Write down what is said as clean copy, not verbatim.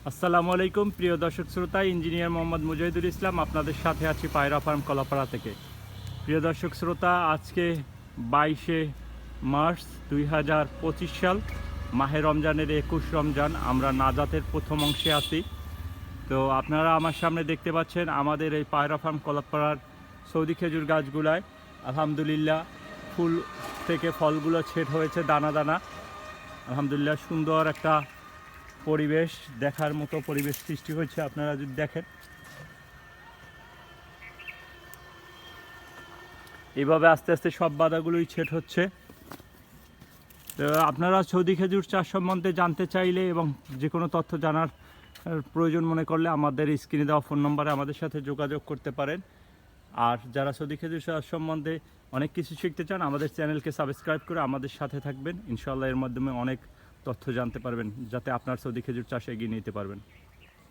আসসালামু আলাইকুম প্রিয় দর্শক শ্রোতা, ইঞ্জিনিয়ার মোহাম্মদ মুজাহিদুল ইসলাম আপনাদের সাথে আছি পায়রা ফার্ম কলাপাড়া থেকে। প্রিয় দর্শক শ্রোতা, আজকে 22শে মার্চ 2025 সাল, মাহে রমজানের 21 রমজান। আমরা নাজাতের প্রথম অংশে আছি। তো আপনারা আমার সামনে দেখতে পাচ্ছেন আমাদের এই পায়রা ফার্ম কলাপাড়ার সৌদি খেজুর গাছগুলায় আলহামদুলিল্লাহ ফুল থেকে ফলগুলো ছেট হয়েছে দানা দানা। আলহামদুলিল্লাহ সুন্দর একটা পরিবেশ, দেখার মতো পরিবেশ সৃষ্টি হয়েছে। আপনারা যদি দেখেন এইভাবে আস্তে আস্তে সব বাদাগুলোই ছেট হচ্ছে। তো আপনারা সৌদি খেজুর চাষ সম্বন্ধে জানতে চাইলে এবং যে কোনো তথ্য জানার প্রয়োজন মনে করলে আমাদের স্ক্রিনে দেওয়া ফোন নম্বরে আমাদের সাথে যোগাযোগ করতে পারেন। আর যারা সৌদি খেজুর চাষ সম্বন্ধে অনেক কিছু শিখতে চান, আমাদের চ্যানেলকে সাবস্ক্রাইব করে আমাদের সাথে থাকবেন। ইনশাআল্লাহ এর মাধ্যমে অনেক তথ্য জানতে পারবেন, যাতে আপনার সৌদি খেজুর চাষ এগিয়ে নিতে পারবেন।